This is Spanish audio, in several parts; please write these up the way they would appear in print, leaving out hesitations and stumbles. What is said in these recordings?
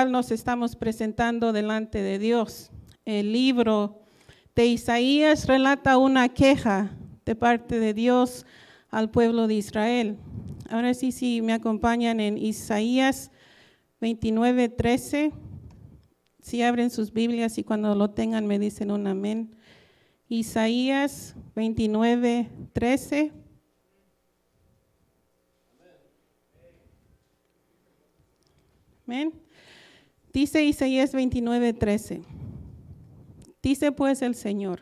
nos estamos presentando delante de Dios. El libro de Isaías relata una queja de parte de Dios al pueblo de Israel. Ahora sí, me acompañan en Isaías 29:13. Si abren sus Biblias y cuando lo tengan me dicen un amén. Isaías 29:13. Amén. Dice Isaías 29:13. Dice pues el Señor: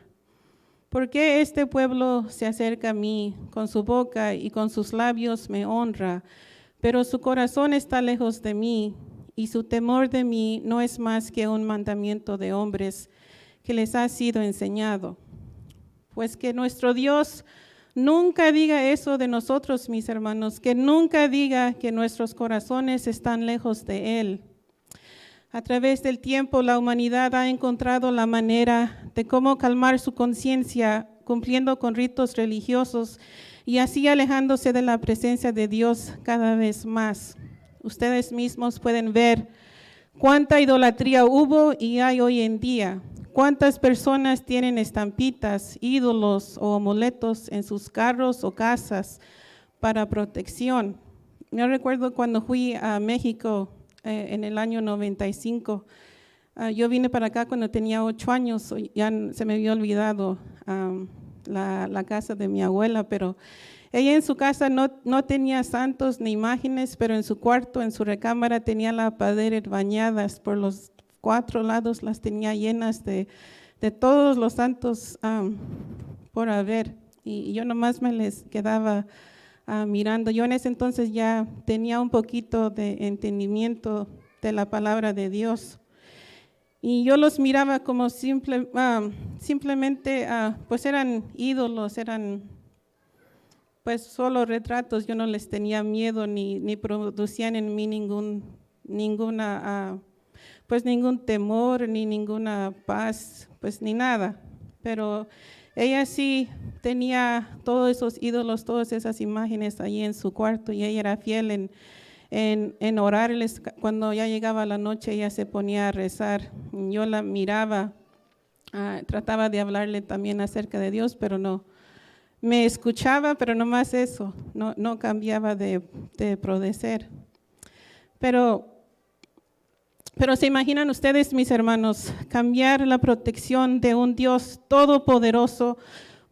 ¿por qué este pueblo se acerca a mí? Con su boca y con sus labios me honra, pero su corazón está lejos de mí, y su temor de mí no es más que un mandamiento de hombres que les ha sido enseñado. Pues que nuestro Dios nunca diga eso de nosotros, mis hermanos, que nunca diga que nuestros corazones están lejos de Él. A través del tiempo, la humanidad ha encontrado la manera de cómo calmar su conciencia cumpliendo con ritos religiosos y así alejándose de la presencia de Dios cada vez más. Ustedes mismos pueden ver cuánta idolatría hubo y hay hoy en día. Cuántas personas tienen estampitas, ídolos o amuletos en sus carros o casas para protección. Yo recuerdo cuando fui a México en el año 95. Yo vine para acá cuando tenía 8 años, ya se me había olvidado la casa de mi abuela, pero ella en su casa no tenía santos ni imágenes, pero en su cuarto, en su recámara, tenía las paredes bañadas por los 4 lados, las tenía llenas de todos los santos por haber, y yo nomás me les quedaba mirando. Yo en ese entonces ya tenía un poquito de entendimiento de la palabra de Dios. Y yo los miraba como simplemente, pues eran ídolos, eran pues solo retratos. Yo no les tenía miedo ni producían en mí ningún temor, ni ninguna paz, pues ni nada. Pero ella sí tenía todos esos ídolos, todas esas imágenes ahí en su cuarto, y ella era fiel en orarles. Cuando ya llegaba la noche, ella se ponía a rezar. Yo la miraba, trataba de hablarle también acerca de Dios, pero no. Me escuchaba, pero no más eso, no cambiaba de prodecer. Pero se imaginan ustedes, mis hermanos, cambiar la protección de un Dios todopoderoso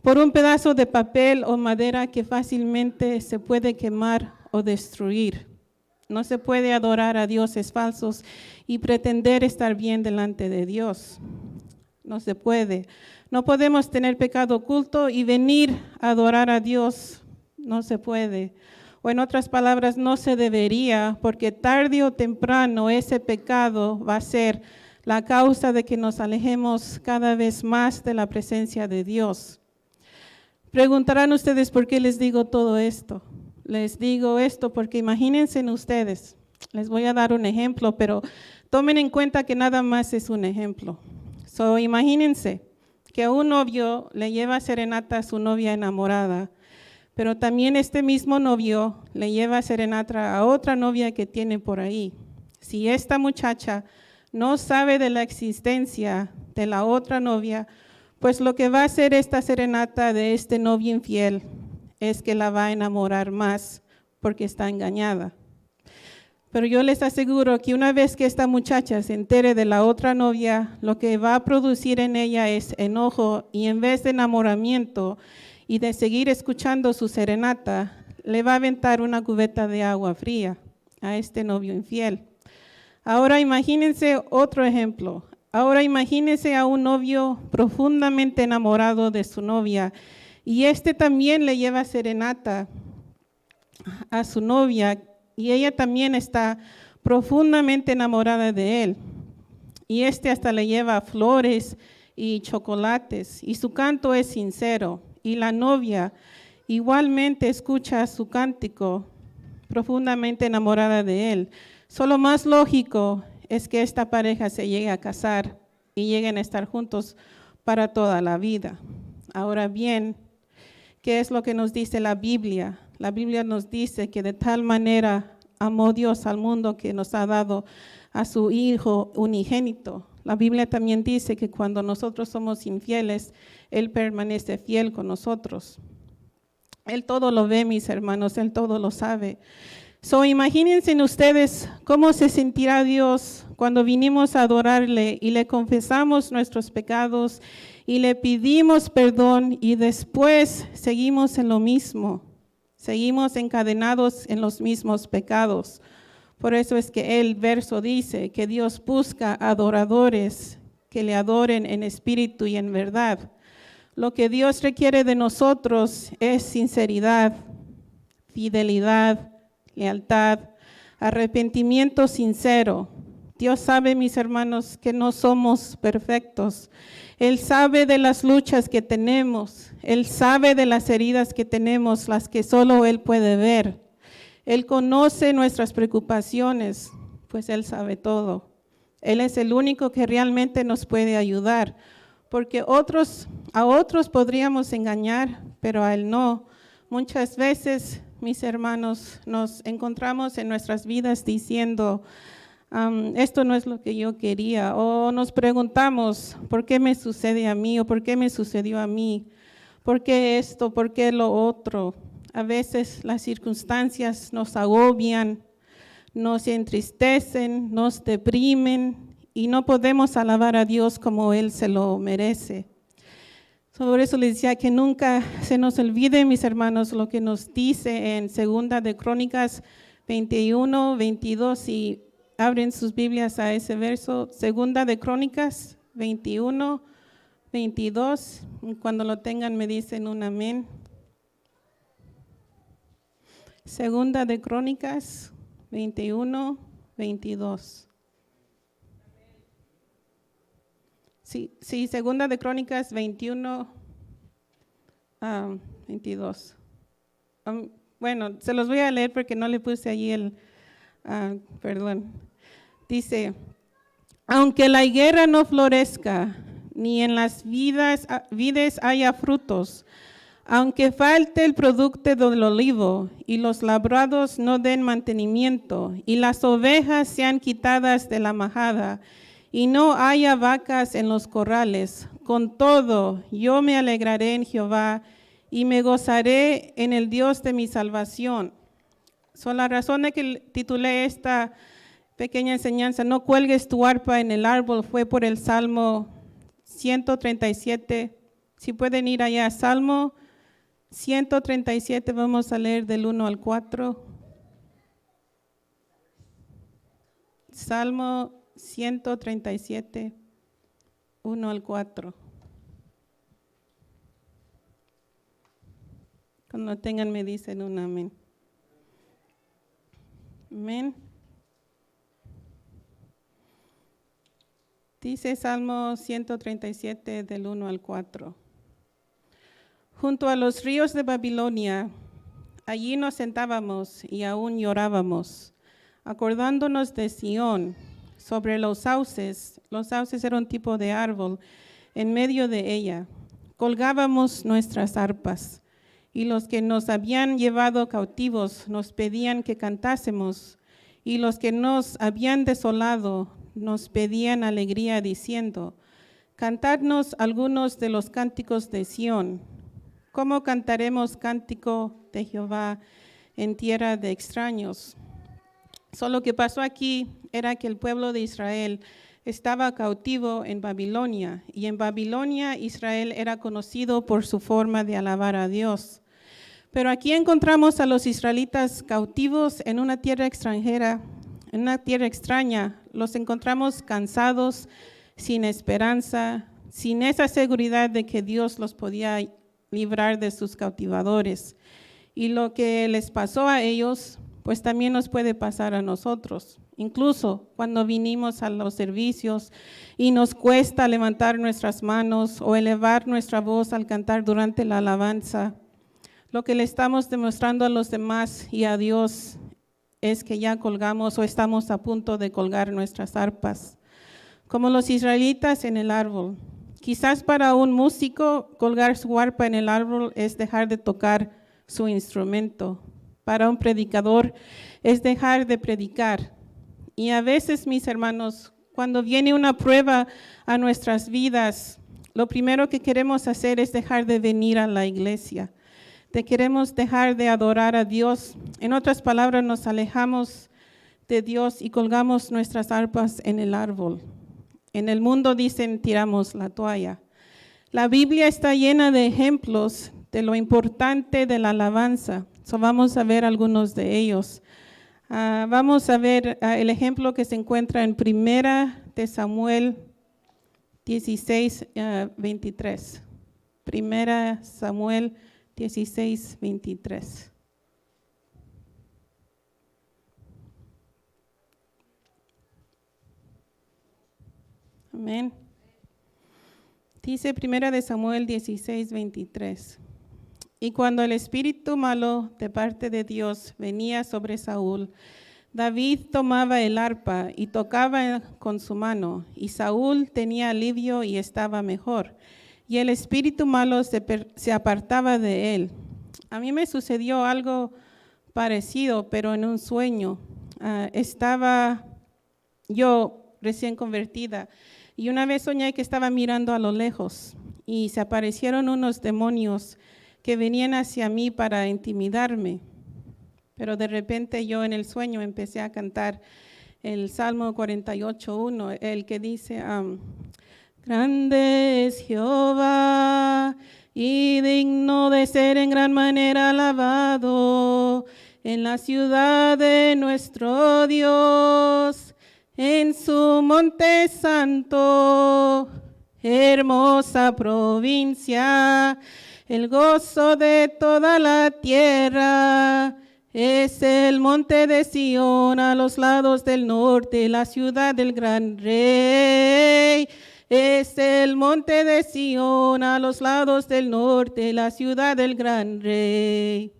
por un pedazo de papel o madera que fácilmente se puede quemar o destruir. No se puede adorar a dioses falsos y pretender estar bien delante de Dios. No se puede. No podemos tener pecado oculto y venir a adorar a Dios. No se puede. O en otras palabras, no se debería, porque tarde o temprano ese pecado va a ser la causa de que nos alejemos cada vez más de la presencia de Dios. Preguntarán ustedes por qué les digo todo esto. Les digo esto porque imagínense ustedes, les voy a dar un ejemplo, pero tomen en cuenta que nada más es un ejemplo. Imagínense que un novio le lleva serenata a su novia enamorada, pero también este mismo novio le lleva serenata a otra novia que tiene por ahí. Si esta muchacha no sabe de la existencia de la otra novia, pues lo que va a hacer esta serenata de este novio infiel es que la va a enamorar más porque está engañada. Pero yo les aseguro que una vez que esta muchacha se entere de la otra novia, lo que va a producir en ella es enojo, y en vez de enamoramiento y de seguir escuchando su serenata, le va a aventar una cubeta de agua fría a este novio infiel. Ahora imagínense otro ejemplo. Ahora imagínense a un novio profundamente enamorado de su novia, y este también le lleva serenata a su novia, y ella también está profundamente enamorada de él. Y este hasta le lleva flores y chocolates, y su canto es sincero. Y la novia igualmente escucha su cántico, profundamente enamorada de él. Solo más lógico es que esta pareja se llegue a casar y lleguen a estar juntos para toda la vida. Ahora bien, ¿qué es lo que nos dice la Biblia? La Biblia nos dice que de tal manera amó Dios al mundo que nos ha dado a su Hijo unigénito. La Biblia también dice que cuando nosotros somos infieles, Él permanece fiel con nosotros. Él todo lo ve, mis hermanos, Él todo lo sabe. Imagínense ustedes cómo se sentirá Dios cuando vinimos a adorarle y le confesamos nuestros pecados y le pedimos perdón y después seguimos en lo mismo, seguimos encadenados en los mismos pecados. Por eso es que el verso dice que Dios busca adoradores que le adoren en espíritu y en verdad. Lo que Dios requiere de nosotros es sinceridad, fidelidad, lealtad, arrepentimiento sincero. Dios sabe, mis hermanos, que no somos perfectos. Él sabe de las luchas que tenemos. Él sabe de las heridas que tenemos, las que solo Él puede ver. Él conoce nuestras preocupaciones, pues Él sabe todo. Él es el único que realmente nos puede ayudar, porque a otros podríamos engañar, pero a Él no. Muchas veces, mis hermanos, nos encontramos en nuestras vidas diciendo, esto no es lo que yo quería, o nos preguntamos, ¿por qué me sucede a mí? ¿O por qué me sucedió a mí? ¿Por qué esto? ¿Por qué lo otro? A veces las circunstancias nos agobian, nos entristecen, nos deprimen y no podemos alabar a Dios como Él se lo merece. Por eso les decía que nunca se nos olvide, mis hermanos, lo que nos dice en 2 de Crónicas 21, 22, y abren sus Biblias a ese verso, 2 de Crónicas 21, 22, cuando lo tengan me dicen un amén. 2 de Crónicas 21, 22. Sí, 2 de Crónicas 21, 22. Bueno, se los voy a leer porque no le puse allí perdón. Dice, aunque la higuera no florezca, ni en las vides haya frutos, aunque falte el producto del olivo y los labrados no den mantenimiento y las ovejas sean quitadas de la majada y no haya vacas en los corrales, con todo yo me alegraré en Jehová y me gozaré en el Dios de mi salvación. La razón de que titulé esta pequeña enseñanza, no cuelgues tu arpa en el árbol, fue por el Salmo 137. Si pueden ir allá, Salmo 137, vamos a leer del 1 al 4. Salmo 137, 1 al 4. Cuando tengan me dicen un amén. Amén. Dice Salmo 137 del 1 al 4. Junto a los ríos de Babilonia, allí nos sentábamos y aún llorábamos, acordándonos de Sión, sobre los sauces era un tipo de árbol, en medio de ella, colgábamos nuestras arpas, y los que nos habían llevado cautivos nos pedían que cantásemos, y los que nos habían desolado nos pedían alegría, diciendo, cantadnos algunos de los cánticos de Sión. ¿Cómo cantaremos cántico de Jehová en tierra de extraños? Lo que pasó aquí era que el pueblo de Israel estaba cautivo en Babilonia, y en Babilonia Israel era conocido por su forma de alabar a Dios. Pero aquí encontramos a los israelitas cautivos en una tierra extranjera, en una tierra extraña. Los encontramos cansados, sin esperanza, sin esa seguridad de que Dios los podía librar de sus cautivadores. Y lo que les pasó a ellos, pues también nos puede pasar a nosotros. Incluso cuando vinimos a los servicios y nos cuesta levantar nuestras manos o elevar nuestra voz al cantar durante la alabanza, lo que le estamos demostrando a los demás y a Dios es que ya colgamos o estamos a punto de colgar nuestras arpas. Como los israelitas en el árbol. Quizás para un músico colgar su arpa en el árbol es dejar de tocar su instrumento. Para un predicador es dejar de predicar. Y a veces, mis hermanos, cuando viene una prueba a nuestras vidas, lo primero que queremos hacer es dejar de venir a la iglesia. Queremos dejar de adorar a Dios. En otras palabras, nos alejamos de Dios y colgamos nuestras arpas en el árbol. En el mundo dicen, tiramos la toalla. La Biblia está llena de ejemplos de lo importante de la alabanza. Vamos a ver algunos de ellos. Vamos a ver el ejemplo que se encuentra en 1 de Samuel 16, 23. 1 Samuel 16, 23. Amén. Dice 1 de Samuel 16, 23. Y cuando el espíritu malo de parte de Dios venía sobre Saúl, David tomaba el arpa y tocaba con su mano, y Saúl tenía alivio y estaba mejor. Y el espíritu malo se apartaba de él. A mí me sucedió algo parecido, pero en un sueño. Estaba yo recién convertida y una vez soñé que estaba mirando a lo lejos y se aparecieron unos demonios que venían hacia mí para intimidarme. Pero de repente yo en el sueño empecé a cantar el Salmo 48:1, el que dice, grande es Jehová y digno de ser en gran manera alabado en la ciudad de nuestro Dios, en su monte santo, hermosa provincia, el gozo de toda la tierra. Es el monte de Sión a los lados del norte, la ciudad del gran rey. Es el monte de Sión a los lados del norte, la ciudad del gran rey.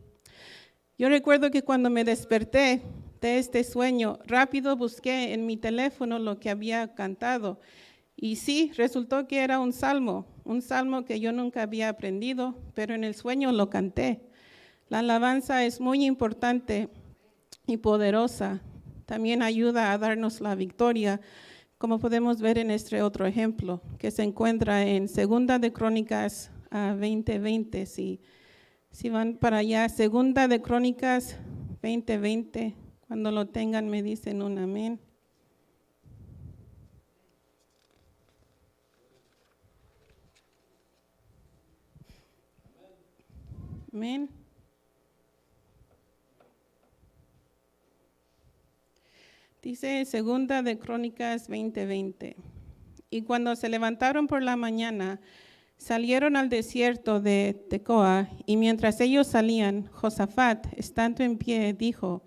Yo recuerdo que cuando me desperté de este sueño, rápido busqué en mi teléfono lo que había cantado. Y sí, resultó que era un salmo que yo nunca había aprendido, pero en el sueño lo canté. La alabanza es muy importante y poderosa. También ayuda a darnos la victoria, como podemos ver en este otro ejemplo, que se encuentra en 2 de Crónicas 20:20. Si van para allá, 2 de Crónicas 20:20, cuando lo tengan me dicen un amén. Amén. Dice 2 de Crónicas 20:20. Y cuando se levantaron por la mañana, salieron al desierto de Tecoa, y mientras ellos salían, Josafat, estando en pie, dijo,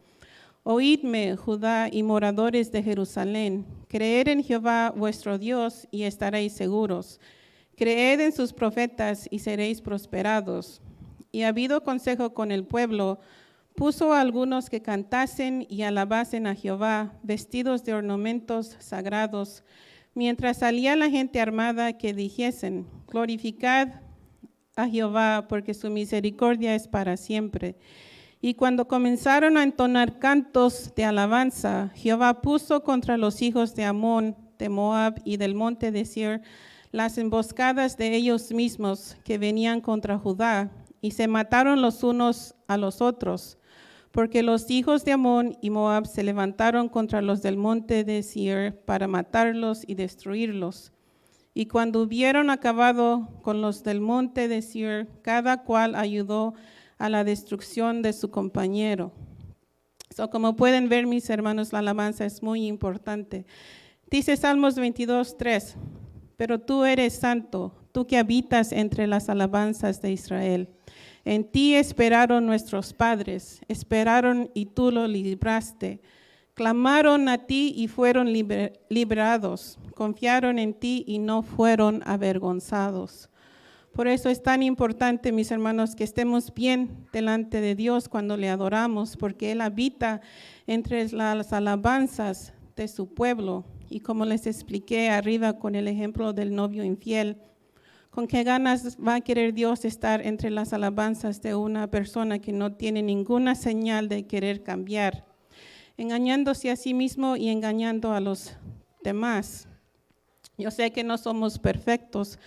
oídme, Judá y moradores de Jerusalén, creed en Jehová vuestro Dios y estaréis seguros. Creed en sus profetas y seréis prosperados. Y habido consejo con el pueblo, puso a algunos que cantasen y alabasen a Jehová, vestidos de ornamentos sagrados, mientras salía la gente armada, que dijesen, glorificad a Jehová, porque su misericordia es para siempre. Y cuando comenzaron a entonar cantos de alabanza, Jehová puso contra los hijos de Amón, de Moab y del monte de Seir las emboscadas de ellos mismos que venían contra Judá, y se mataron los unos a los otros, porque los hijos de Amón y Moab se levantaron contra los del monte de Seir para matarlos y destruirlos. Y cuando hubieron acabado con los del monte de Seir, cada cual ayudó a la destrucción de su compañero. Como pueden ver, mis hermanos, la alabanza es muy importante. Dice Salmos 22:3, pero tú eres santo, tú que habitas entre las alabanzas de Israel. En ti esperaron nuestros padres, esperaron y tú lo libraste. Clamaron a ti y fueron librados. Confiaron en ti y no fueron avergonzados. Por eso es tan importante, mis hermanos, que estemos bien delante de Dios cuando le adoramos, porque Él habita entre las alabanzas de su pueblo. Y como les expliqué arriba con el ejemplo del novio infiel, ¿con qué ganas va a querer Dios estar entre las alabanzas de una persona que no tiene ninguna señal de querer cambiar? engañándose a sí mismo y engañando a los demás. Yo sé que no somos perfectos,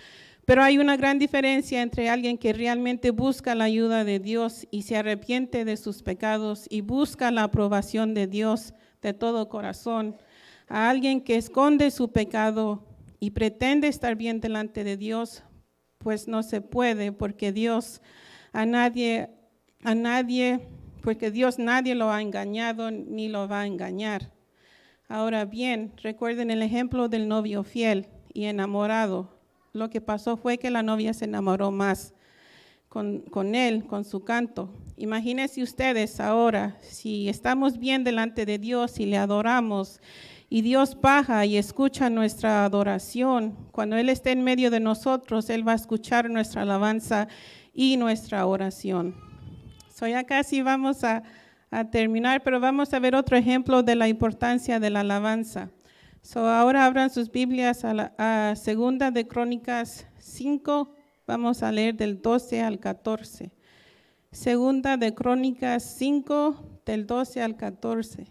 pero hay una gran diferencia entre alguien que realmente busca la ayuda de Dios y se arrepiente de sus pecados y busca la aprobación de Dios de todo corazón, a alguien que esconde su pecado y pretende estar bien delante de Dios, pues no se puede, porque Dios porque Dios nadie lo ha engañado ni lo va a engañar. Ahora bien, recuerden el ejemplo del novio fiel y enamorado. Lo que pasó fue que la novia se enamoró más con él, con su canto. Imagínense ustedes ahora, si estamos bien delante de Dios y le adoramos, y Dios baja y escucha nuestra adoración, cuando Él esté en medio de nosotros, Él va a escuchar nuestra alabanza y nuestra oración. Ya casi vamos a terminar, pero vamos a ver otro ejemplo de la importancia de la alabanza. Ahora abran sus Biblias a Segunda de Crónicas 5, vamos a leer del 12 al 14. Segunda de Crónicas 5, del 12 al 14.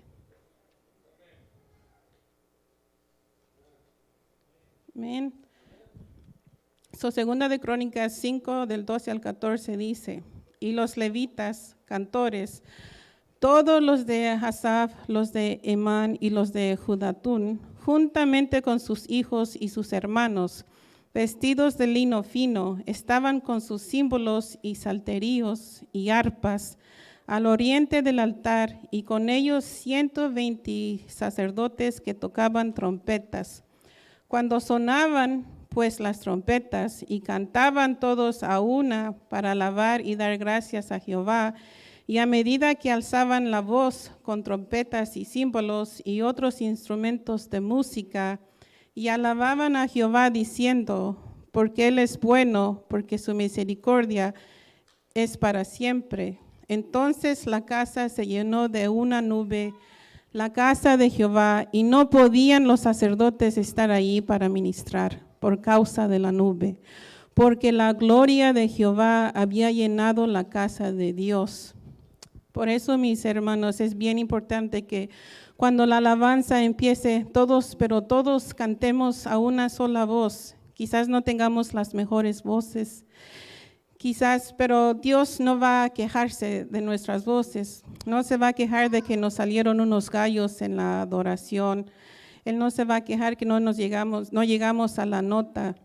Amén. Segunda de Crónicas 5, del 12 al 14 dice: y los levitas, cantores, todos los de Asaf, los de Emán y los de Judutún, juntamente con sus hijos y sus hermanos, vestidos de lino fino, estaban con sus símbolos y salterios y arpas al oriente del altar, y con ellos 120 sacerdotes que tocaban trompetas. Cuando sonaban pues las trompetas y cantaban todos a una para alabar y dar gracias a Jehová, y a medida que alzaban la voz con trompetas y címbalos y otros instrumentos de música, y alababan a Jehová diciendo, porque Él es bueno, porque su misericordia es para siempre. Entonces la casa se llenó de una nube, la casa de Jehová, y no podían los sacerdotes estar allí para ministrar por causa de la nube, porque la gloria de Jehová había llenado la casa de Dios. Por eso, mis hermanos, es bien importante que cuando la alabanza empiece, todos cantemos a una sola voz. Quizás no tengamos las mejores voces, pero Dios no va a quejarse de nuestras voces. No se va a quejar de que nos salieron unos gallos en la adoración. Él no se va a quejar que no llegamos a la nota,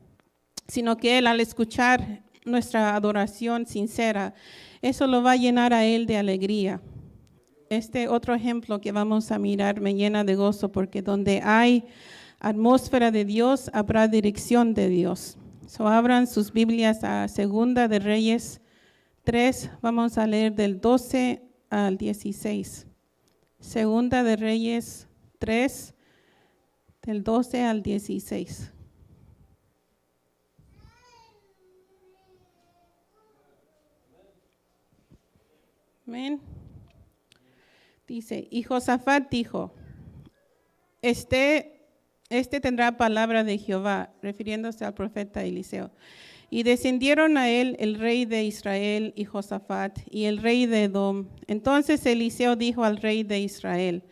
sino que Él, al escuchar nuestra adoración sincera, eso lo va a llenar a Él de alegría. Este otro ejemplo que vamos a mirar me llena de gozo, porque donde hay atmósfera de Dios, habrá dirección de Dios. Abran sus Biblias a Segunda de Reyes 3, vamos a leer del 12 al 16. Segunda de Reyes 3, del 12 al 16. Amén. Dice, y Josafat dijo, este tendrá palabra de Jehová, refiriéndose al profeta Eliseo. Y descendieron a él el rey de Israel y Josafat y el rey de Edom. Entonces Eliseo dijo al rey de Israel,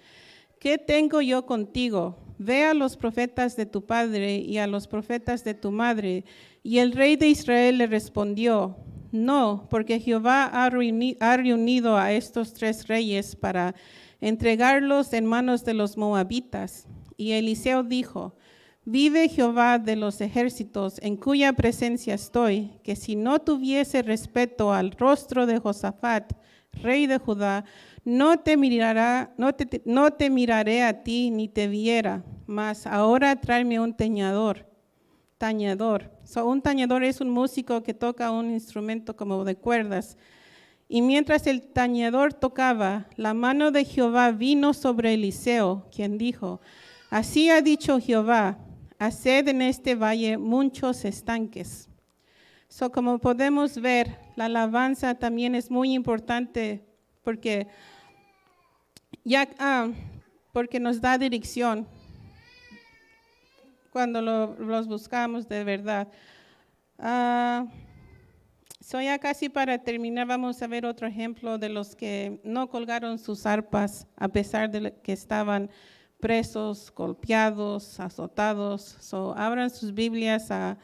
¿qué tengo yo contigo? Ve a los profetas de tu padre y a los profetas de tu madre. Y el rey de Israel le respondió, no, porque Jehová ha reunido a estos 3 reyes para entregarlos en manos de los moabitas. Y Eliseo dijo, vive Jehová de los ejércitos, en cuya presencia estoy, que si no tuviese respeto al rostro de Josafat, rey de Judá, no te miraré a ti ni te viera, mas ahora tráeme un tañedor. Un tañedor es un músico que toca un instrumento como de cuerdas. Y mientras el tañedor tocaba, la mano de Jehová vino sobre Eliseo, quien dijo, así ha dicho Jehová, haced en este valle muchos estanques. Como podemos ver, la alabanza también es muy importante porque nos da dirección cuando los buscamos de verdad. Ya casi para terminar, vamos a ver otro ejemplo de los que no colgaron sus arpas a pesar de que estaban presos, golpeados, azotados. Abran sus Biblias a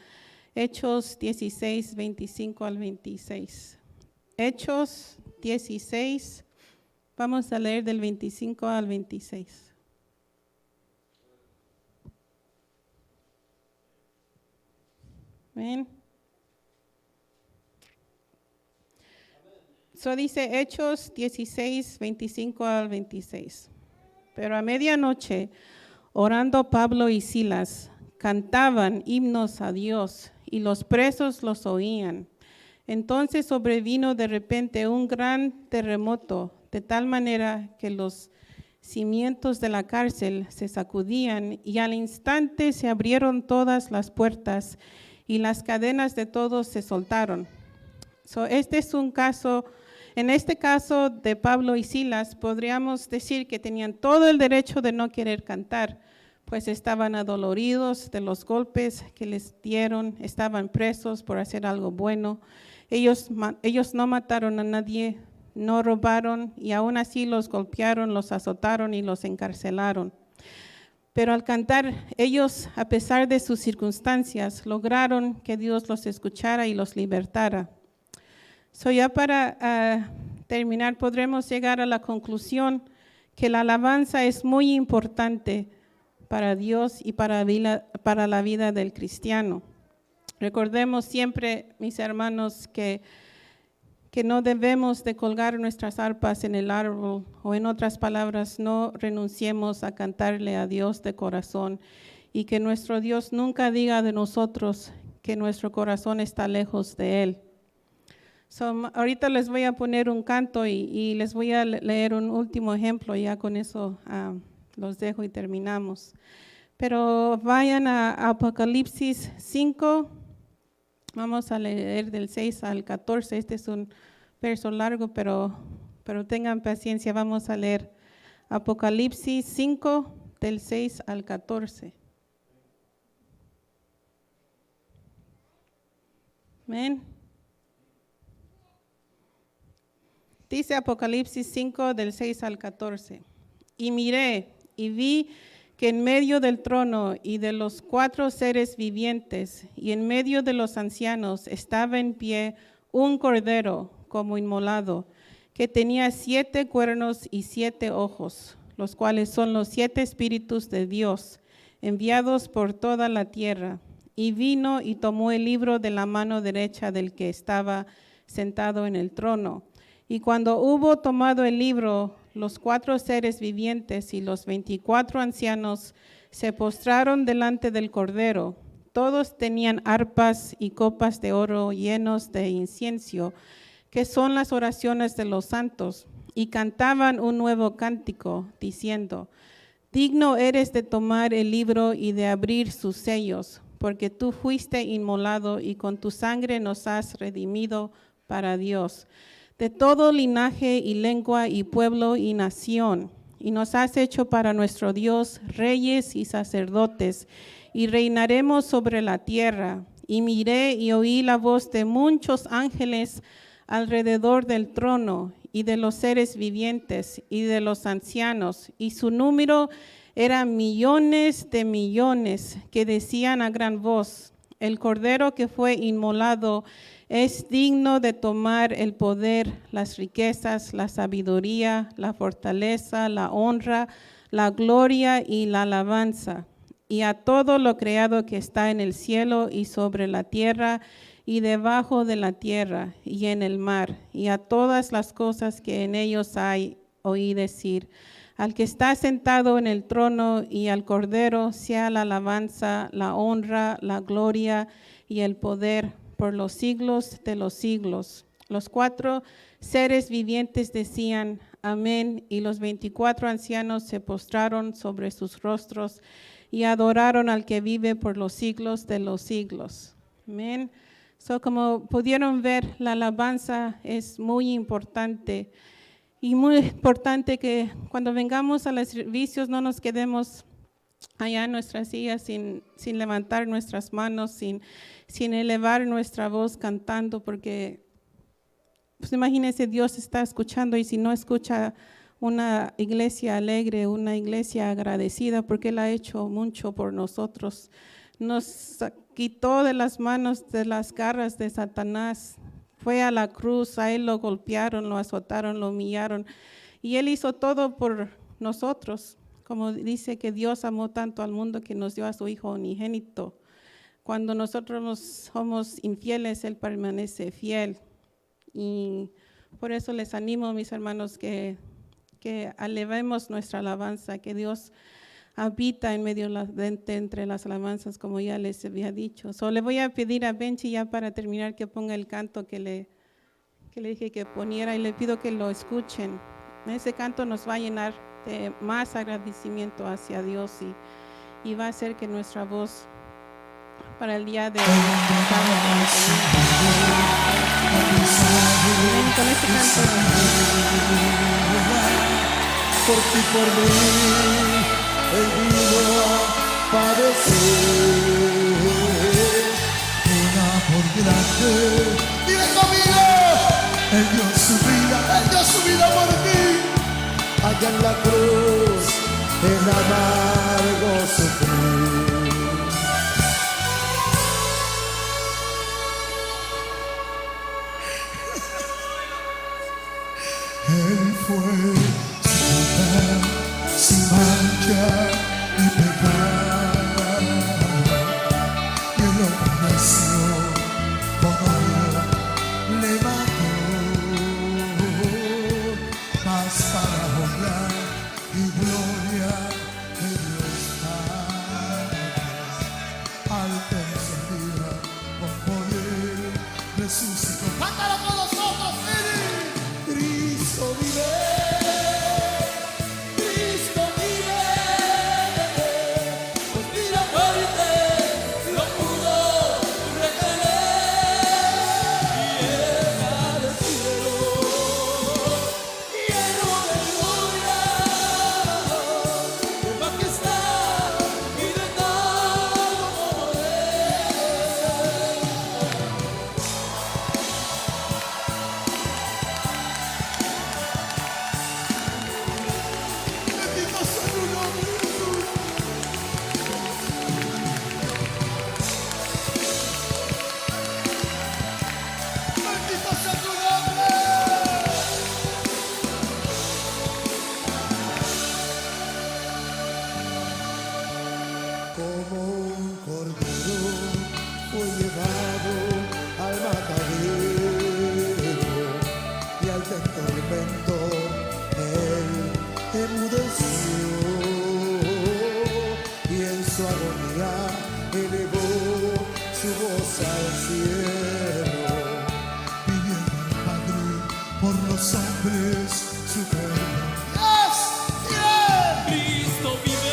Hechos 16, 25 al 26. Hechos 16, vamos a leer del 25 al 26. ¿Ven? Dice Hechos 16, 25 al 26. Pero a medianoche, orando Pablo y Silas, cantaban himnos a Dios y los presos los oían. Entonces sobrevino de repente un gran terremoto, de tal manera que los cimientos de la cárcel se sacudían y al instante se abrieron todas las puertas y las cadenas de todos se soltaron. Este es un caso. En este caso de Pablo y Silas, podríamos decir que tenían todo el derecho de no querer cantar, pues estaban adoloridos de los golpes que les dieron, estaban presos por hacer algo bueno. Ellos no mataron a nadie, no robaron y aún así los golpearon, los azotaron y los encarcelaron. Pero al cantar, ellos, a pesar de sus circunstancias, lograron que Dios los escuchara y los libertara. Ya para terminar, podremos llegar a la conclusión que la alabanza es muy importante para Dios y para la vida del cristiano. Recordemos siempre, mis hermanos, que no debemos de colgar nuestras arpas en el árbol, o en otras palabras, no renunciemos a cantarle a Dios de corazón, y que nuestro Dios nunca diga de nosotros que nuestro corazón está lejos de Él. Ahorita les voy a poner un canto y les voy a leer un último ejemplo, ya con eso los dejo y terminamos. Pero vayan a Apocalipsis 5, vamos a leer del 6 al 14, este es un verso largo, pero tengan paciencia, vamos a leer Apocalipsis 5, del 6 al 14. Amén. Dice Apocalipsis 5, del 6 al 14. Y miré y vi que en medio del trono y de los 4 seres vivientes y en medio de los ancianos estaba en pie un cordero como inmolado, que tenía 7 cuernos y 7 ojos, los cuales son los 7 espíritus de Dios, enviados por toda la tierra. Y vino y tomó el libro de la mano derecha del que estaba sentado en el trono. Y cuando hubo tomado el libro, los 4 seres vivientes y los 24 ancianos se postraron delante del Cordero. Todos tenían arpas y copas de oro llenos de incienso, que son las oraciones de los santos, y cantaban un nuevo cántico, diciendo: digno eres de tomar el libro y de abrir sus sellos, porque tú fuiste inmolado y con tu sangre nos has redimido para Dios, de todo linaje y lengua y pueblo y nación, y nos has hecho para nuestro Dios reyes y sacerdotes, y reinaremos sobre la tierra. Y miré y oí la voz de muchos ángeles alrededor del trono, y de los seres vivientes, y de los ancianos, y su número era millones de millones, que decían a gran voz: el Cordero que fue inmolado es digno de tomar el poder, las riquezas, la sabiduría, la fortaleza, la honra, la gloria y la alabanza. Y a todo lo creado que está en el cielo y sobre la tierra y debajo de la tierra y en el mar, y a todas las cosas que en ellos hay, oí decir: al que está sentado en el trono y al Cordero sea la alabanza, la honra, la gloria y el poder por los siglos de los siglos. Los 4 seres vivientes decían: amén, y los 24 ancianos se postraron sobre sus rostros y adoraron al que vive por los siglos de los siglos. Amén. Como pudieron ver, la alabanza es muy importante. Y muy importante que cuando vengamos a los servicios no nos quedemos allá en nuestras sillas sin levantar nuestras manos, sin elevar nuestra voz cantando, porque pues imagínense, Dios está escuchando, y si no escucha una iglesia alegre, una iglesia agradecida, porque Él ha hecho mucho por nosotros. Nos quitó de las manos, de las garras de Satanás. Fue a la cruz, a Él lo golpearon, lo azotaron, lo humillaron, y Él hizo todo por nosotros. Como dice que Dios amó tanto al mundo que nos dio a su Hijo unigénito. Cuando nosotros somos infieles, Él permanece fiel. Y por eso les animo, mis hermanos, que elevemos nuestra alabanza, que Dios habita en medio entre las alabanzas, como ya les había dicho. Le voy a pedir a Benchi, ya para terminar, que ponga el canto que le dije que poniera, y le pido que lo escuchen. Ese canto nos va a llenar de más agradecimiento hacia Dios, y va a hacer que nuestra voz para el día de hoy con este canto. Por ti, por mí, Él vino a padecer. Una por grande, dile conmigo, Él dio su vida por ti. Allá en la cruz, el amargo sufrir. Él fue sin mancha y pecado, y el oprecio todo le mató, mas para honra y gloria de Dios Padre, al tercer día con poder resucitó. ¡Cántalo con nosotros, Fili! Cristo vive. Como un cordero fue llevado al matadero, y al tormento él enmudeció, y en su agonía elevó su voz al cielo, pidiendo al Padre por los hombres su perdón. Cristo vive.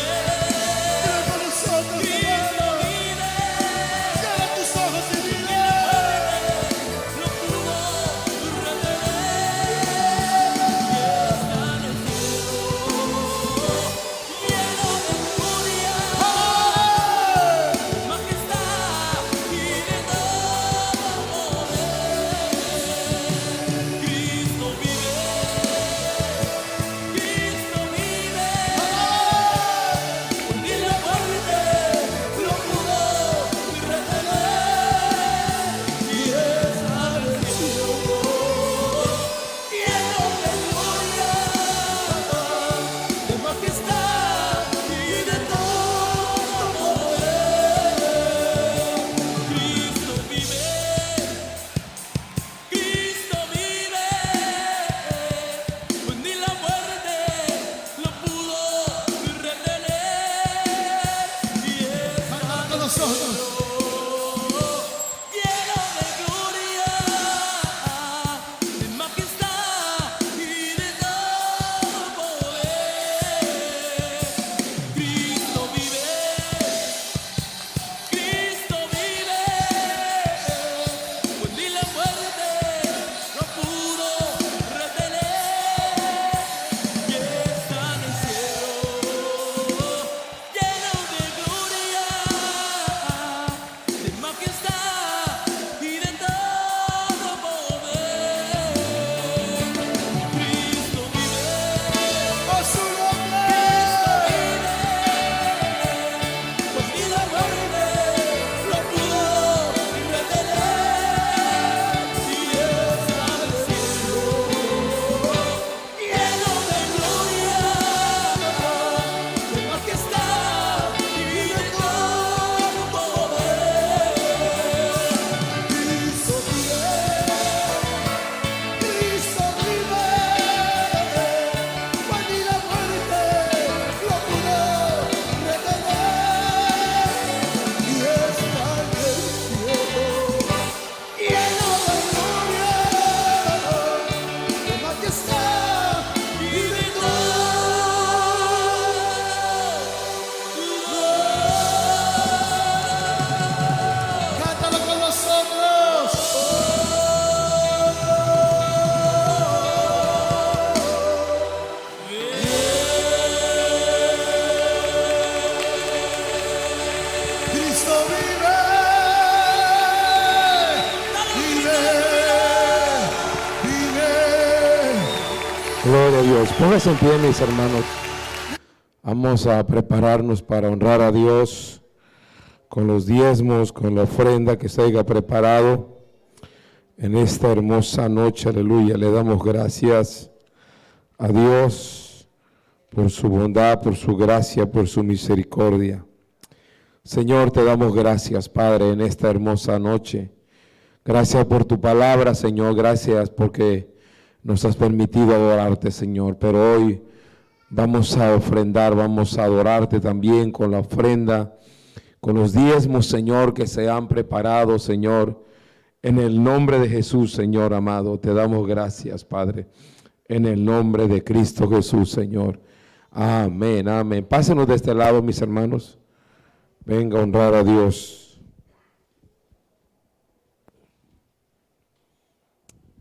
Gloria a Dios. Póngase en pie, mis hermanos. Vamos a prepararnos para honrar a Dios con los diezmos, con la ofrenda que se haya preparado en esta hermosa noche. Aleluya. Le damos gracias a Dios por su bondad, por su gracia, por su misericordia. Señor, te damos gracias, Padre, en esta hermosa noche. Gracias por tu palabra, Señor. Gracias porque nos has permitido adorarte, Señor. Pero hoy vamos a ofrendar, vamos a adorarte también con la ofrenda, con los diezmos, Señor, que se han preparado, Señor. En el nombre de Jesús, Señor amado, te damos gracias, Padre. En el nombre de Cristo Jesús, Señor. Amén, amén. Pásenos de este lado, mis hermanos. Venga a honrar a Dios.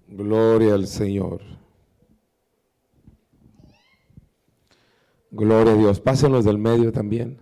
Gloria al Señor. Gloria a Dios. Pásenlos del medio también.